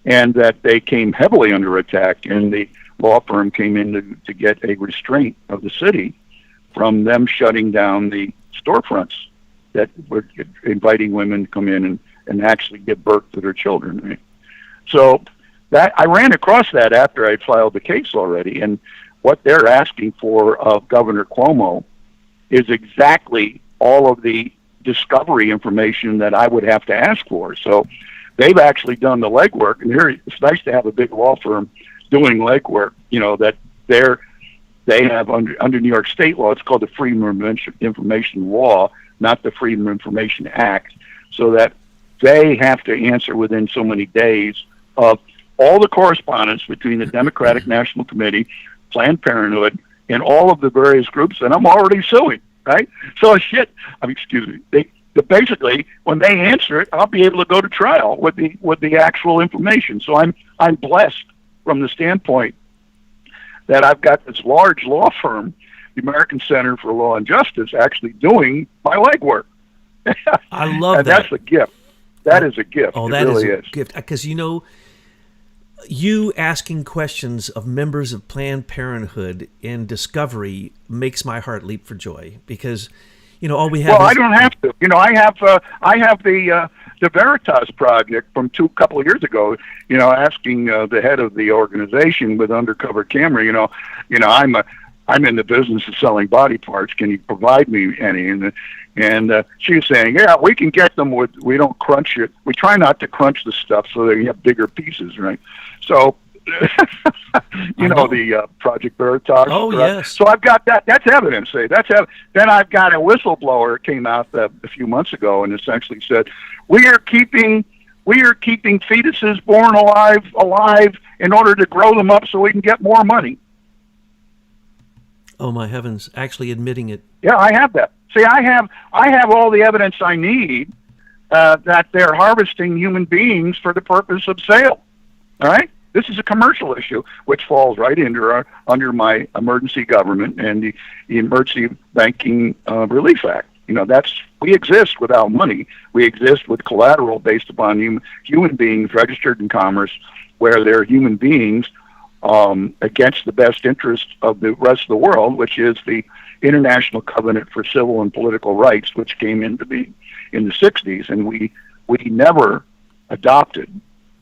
And that they came heavily under attack, and the law firm came in to get a restraint of the city from them shutting down the storefronts that were inviting women to come in and actually give birth to their children, right? So that I ran across that after I'd filed the case already, and what they're asking for of Governor Cuomo is exactly all of the discovery information that I would have to ask for. So they've actually done the legwork, and it's nice to have a big law firm doing legwork, that they have under New York state law, it's called the Freedom of Information Law, not the Freedom of Information Act, so that they have to answer within so many days of all the correspondence between the Democratic National Committee, Planned Parenthood, and all of the various groups, and I'm already suing, right? So basically, when they answer it, I'll be able to go to trial with the actual information. So I'm blessed from the standpoint that I've got this large law firm, the American Center for Law and Justice, actually doing my legwork. I love and that. That's a gift. That is a gift. Oh, it that really is a gift. Because, you asking questions of members of Planned Parenthood in Discovery makes my heart leap for joy. Because, all we have I don't have to. I have the Veritas project from couple of years ago, asking the head of the organization with undercover camera, I'm in the business of selling body parts. Can you provide me any? And she was saying, yeah, we can get them we don't crunch it. We try not to crunch the stuff so that you have bigger pieces, right? So, the Project Veritas. Oh, right? yes. So I've got that. That's evidence. Then I've got a whistleblower came out a few months ago and essentially said, we are keeping fetuses born alive in order to grow them up so we can get more money. Oh, my heavens, actually admitting it. Yeah, I have that. See, I have all the evidence I need that they're harvesting human beings for the purpose of sale. All right? This is a commercial issue, which falls right under my emergency government and the Emergency Banking Relief Act. We exist without money. We exist with collateral based upon human beings registered in commerce, where they're human beings against the best interest of the rest of the world, which is the International Covenant for Civil and Political Rights, which came into being in the 60s, and we never adopted.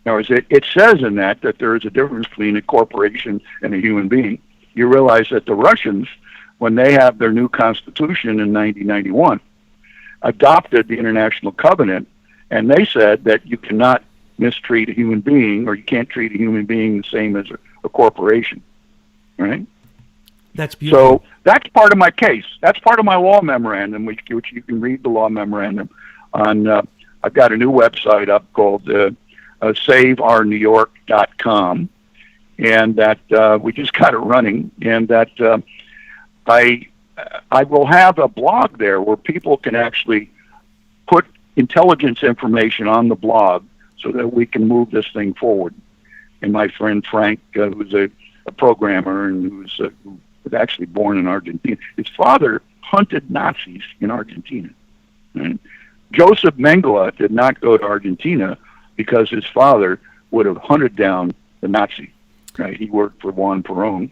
Now, it says in that there is a difference between a corporation and a human being. You realize that the Russians, when they have their new constitution in 1991, adopted the International Covenant, and they said that you cannot mistreat a human being, or you can't treat a human being the same as a corporation, right? That's beautiful. So that's part of my case. That's part of my law memorandum, which you can read the law memorandum on. I've got a new website up called SaveOurNewYork.com, and that we just got it running, and that I will have a blog there where people can actually put intelligence information on the blog so that we can move this thing forward. And my friend Frank, who's a programmer and who was actually born in Argentina, his father hunted Nazis in Argentina. Right? Joseph Mengele did not go to Argentina because his father would have hunted down the Nazi. Right? He worked for Juan Perón,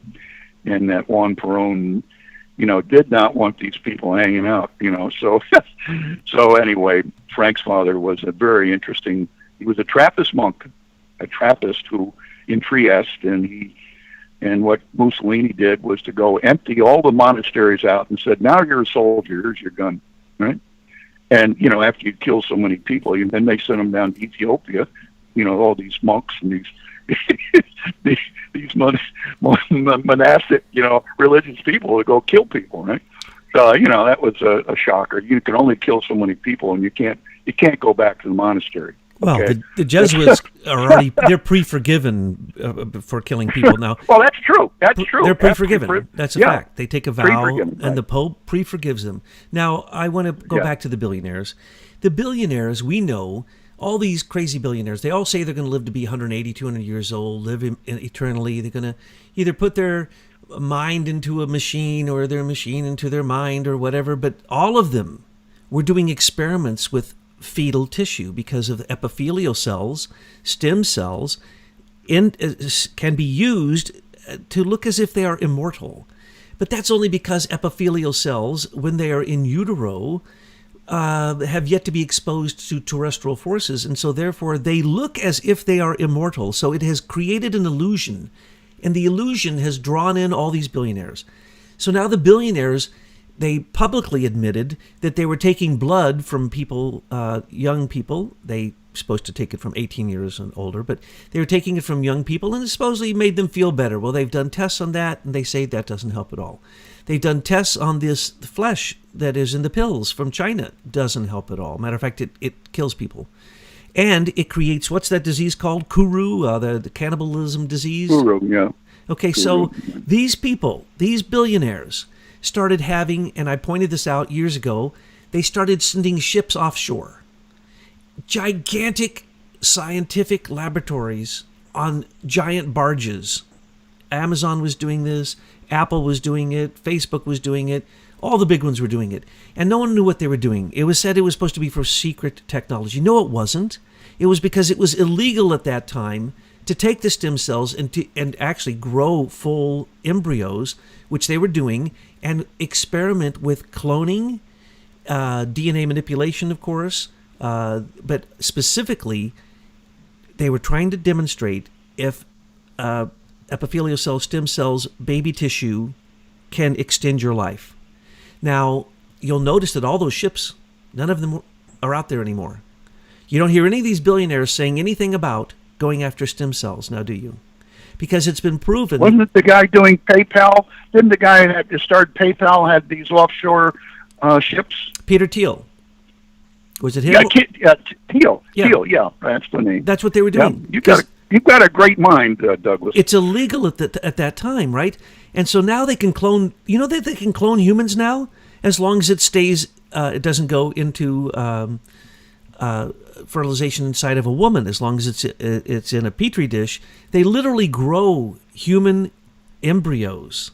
and that Juan Perón, did not want these people hanging out. So anyway, Frank's father was a very interesting. He was a Trappist monk, a Trappist who in Trieste, and what Mussolini did was to go empty all the monasteries out and said, now you're a soldier, here's your gun, right? And, after you kill so many people, then they sent them down to Ethiopia, all these monks and these monastic, religious people to go kill people, right? So, that was a shocker. You can only kill so many people, and you can't go back to the monastery. Well, okay. the Jesuits they're pre-forgiven for killing people now. Well, that's true. That's true. They're pre-forgiven. That's a fact. They take a vow, and the Pope pre-forgives them. Now, I want to go back to the billionaires. The billionaires, we know, all these crazy billionaires, they all say they're going to live to be 180, 200 years old, live eternally. They're going to either put their mind into a machine or their machine into their mind or whatever, but all of them were doing experiments with fetal tissue because of the epithelial cells, stem cells, can be used to look as if they are immortal. But that's only because epithelial cells, when they are in utero, have yet to be exposed to terrestrial forces, and so therefore they look as if they are immortal. So it has created an illusion, and the illusion has drawn in all these billionaires. So now the billionaires, they publicly admitted that they were taking blood from people, young people. They were supposed to take it from 18 years and older, but they were taking it from young people, and it supposedly made them feel better. Well, they've done tests on that, and they say that doesn't help at all. They've done tests on this flesh that is in the pills from China. Doesn't help at all. Matter of fact, it kills people. And it creates, what's that disease called? Kuru, the cannibalism disease? Guru, yeah. Okay, so these people, these billionaires, started having, and I pointed this out years ago, they started sending ships offshore. Gigantic scientific laboratories on giant barges. Amazon was doing this, Apple was doing it, Facebook was doing it, all the big ones were doing it. And no one knew what they were doing. It was said it was supposed to be for secret technology. No, it wasn't. It was because it was illegal at that time to take the stem cells and actually grow full embryos, which they were doing, and experiment with cloning, DNA manipulation, of course, but specifically, they were trying to demonstrate if epithelial cells, stem cells, baby tissue can extend your life. Now, you'll notice that all those ships, none of them are out there anymore. You don't hear any of these billionaires saying anything about going after stem cells now, do you? Because it's been proven. Wasn't it the guy doing PayPal? Didn't the guy that started PayPal had these offshore ships? Peter Thiel. Was it him? Thiel. Thiel, yeah, that's the name. That's what they were doing. Yeah, you've got a great mind, Douglas. It's illegal at that time, right? And so now they can clone. You know that they can clone humans now, as long as it stays. It doesn't go into fertilization inside of a woman. As long as it's in a petri dish, they literally grow human embryos,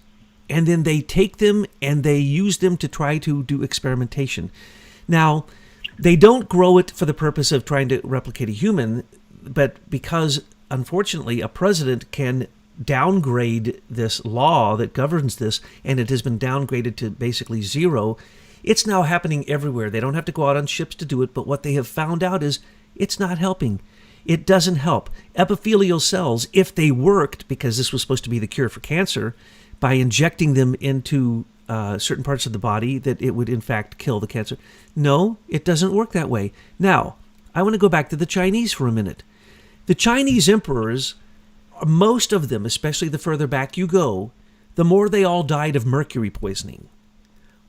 and then they take them and they use them to try to do experimentation. Now, they don't grow it for the purpose of trying to replicate a human, but because, unfortunately, a president can downgrade this law that governs this, and it has been downgraded to basically zero. It's now happening everywhere. They don't have to go out on ships to do it, but what they have found out is it's not helping. It doesn't help. Epithelial cells, if they worked, because this was supposed to be the cure for cancer, by injecting them into certain parts of the body, that it would in fact kill the cancer. No, it doesn't work that way. Now, I want to go back to the Chinese for a minute. The Chinese emperors, most of them, especially the further back you go, the more they all died of mercury poisoning.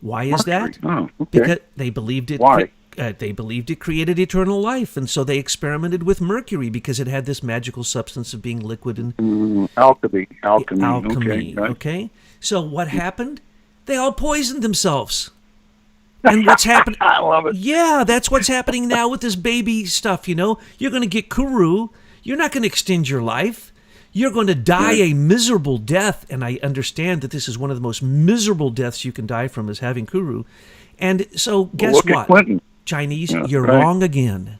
Why is that? Oh, okay. Because they believed it. Why? They believed it created eternal life, and so they experimented with mercury because it had this magical substance of being liquid and alchemy. Okay. So what happened? They all poisoned themselves. And what's happening? I love it. Yeah, that's what's happening now with this baby stuff. You know, you're going to get Kuru. You're not going to extend your life. You're going to die a miserable death. And I understand that this is one of the most miserable deaths you can die from, is having Kuru. And so, guess look what? At Clinton. Chinese, you're wrong again.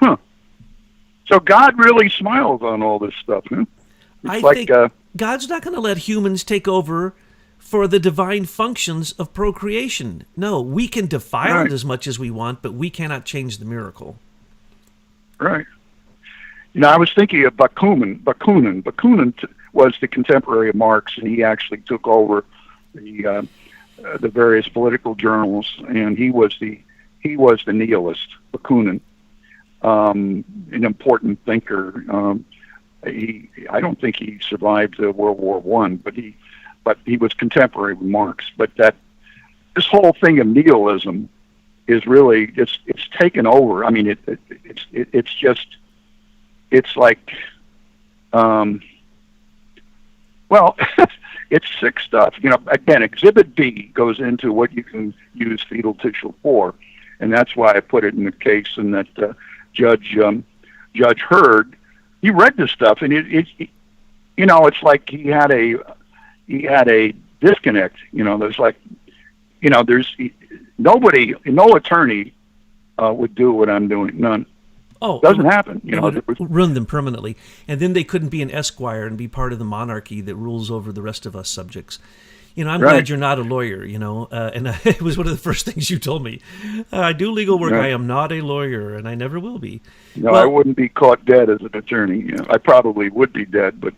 Huh. So God really smiles on all this stuff, huh? I think God's not going to let humans take over for the divine functions of procreation. No, we can defile it as much as we want, but we cannot change the miracle. Right. You know, I was thinking of Bakunin. Bakunin was the contemporary of Marx, and he actually took over the various political journals, and he was the nihilist, Bakunin, an important thinker. I don't think he survived World War I, but he was contemporary with Marx. But this whole thing of nihilism is really it's taken over. I mean, it's like it's sick stuff. You know, again, Exhibit B goes into what you can use fetal tissue for, and that's why I put it in the case. And that Judge Heard, he read this stuff, and it you know, it's like he had a disconnect. You know, there's like, you know, there's nobody, no attorney would do what I'm doing. None. Oh, it doesn't happen. You know, ruin them permanently, and then they couldn't be an esquire and be part of the monarchy that rules over the rest of us subjects. You know, I'm glad you're not a lawyer. You know, and it was one of the first things you told me. I do legal work. I am not a lawyer, and I never will be. No, I wouldn't be caught dead as an attorney. You know, I probably would be dead, but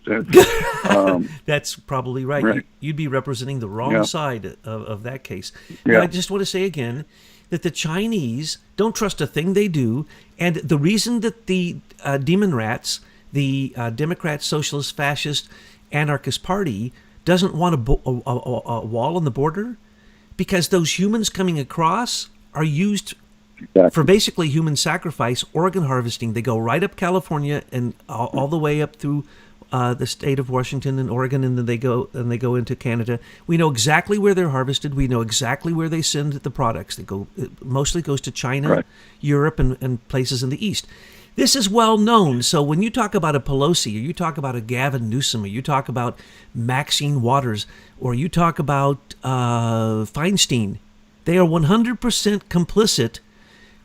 that's probably right. You'd be representing the wrong side of that case. Now, I just want to say again that the Chinese don't trust a thing they do, and the reason that the demon rats, the Democrat, Socialist, Fascist, Anarchist Party doesn't want a wall on the border, because those humans coming across are used Exactly. for basically human sacrifice, organ harvesting. They go right up California and all the way up through the state of Washington and Oregon, and then they go into Canada. We know exactly where they're harvested. We know exactly where they send the products. It mostly goes to China, Right. Europe, and places in the East. This is well known. So when you talk about a Pelosi, or you talk about a Gavin Newsom, or you talk about Maxine Waters, or you talk about Feinstein, they are 100% complicit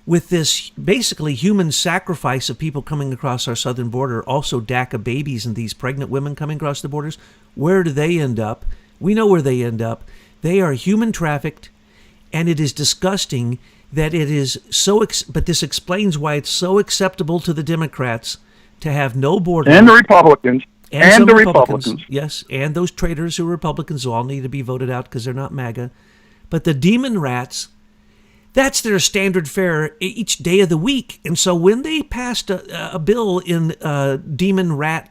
with this basically human sacrifice of people coming across our southern border, also DACA babies and these pregnant women coming across the borders. Where do they end up? We know where they end up. They are human trafficked, and it is disgusting that it is so, but this explains why it's so acceptable to the Democrats to have no border. And the Republicans. And And some the Republicans. Republicans. Yes, and those traitors who are Republicans who all need to be voted out because they're not MAGA. But the demon rats, that's their standard fare each day of the week. And so when they passed a bill in Demon Rat,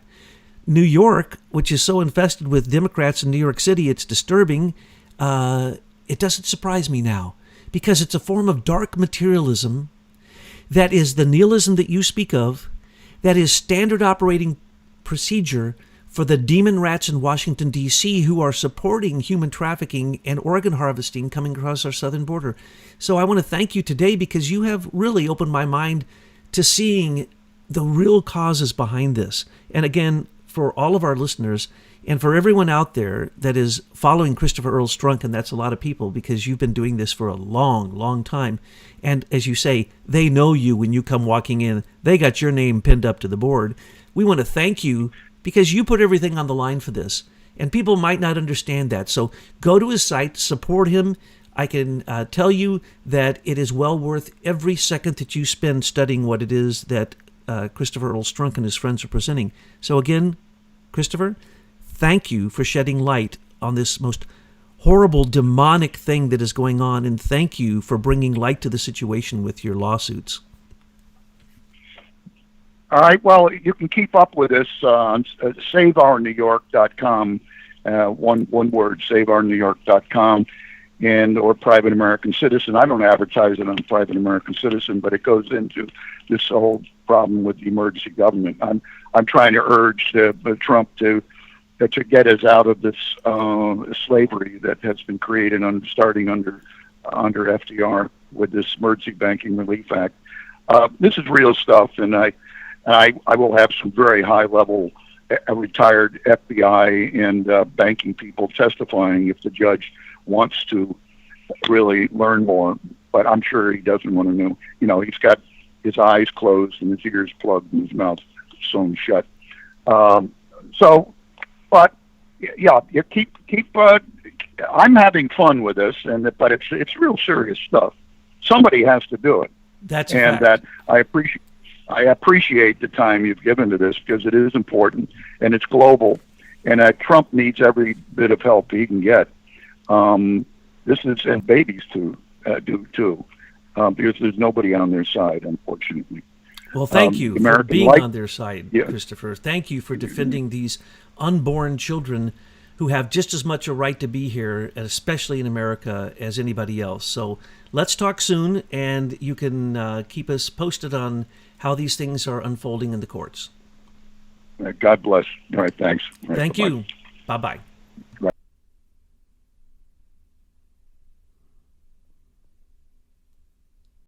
New York, which is so infested with Democrats in New York City, it's disturbing. It doesn't surprise me now, because it's a form of dark materialism that is the nihilism that you speak of, that is standard operating procedure for the demon rats in Washington, D.C., who are supporting human trafficking and organ harvesting coming across our southern border. So I want to thank you today, because you have really opened my mind to seeing the real causes behind this. And again, for all of our listeners, and for everyone out there that is following Christopher Earl Strunk, and that's a lot of people, because you've been doing this for a long, long time. And as you say, they know you when you come walking in. They got your name pinned up to the board. We want to thank you, because you put everything on the line for this. And people might not understand that. So go to his site, support him. I can tell you that it is well worth every second that you spend studying what it is that Christopher Earl Strunk and his friends are presenting. So again, Christopher, thank you for shedding light on this most horrible, demonic thing that is going on, and thank you for bringing light to the situation with your lawsuits. All right. Well, you can keep up with us on saveournewyork.com. One word, saveournewyork.com, and or Private American Citizen. I don't advertise it on Private American Citizen, but it goes into this whole problem with the emergency government. I'm trying to urge Trump to get us out of this slavery that has been created starting under FDR with this Emergency Banking Relief Act. This is real stuff, and I will have some very high-level retired FBI and banking people testifying if the judge wants to really learn more. But I'm sure he doesn't want to know. You know, he's got his eyes closed and his ears plugged and his mouth sewn shut. But yeah, you keep. I'm having fun with this, but it's real serious stuff. Somebody has to do it. That's and fact. That I appreciate the time you've given to this, because it is important and it's global, and Trump needs every bit of help he can get. This is, and babies do too, because there's nobody on their side, unfortunately. Well, thank you for being on their side, Yeah. Christopher. Thank you for defending these unborn children who have just as much a right to be here, especially in America, as anybody else. So let's talk soon, and you can keep us posted on how these things are unfolding in the courts. God bless. All right, thanks. All right, Thank bye-bye. you. Bye-bye. Bye.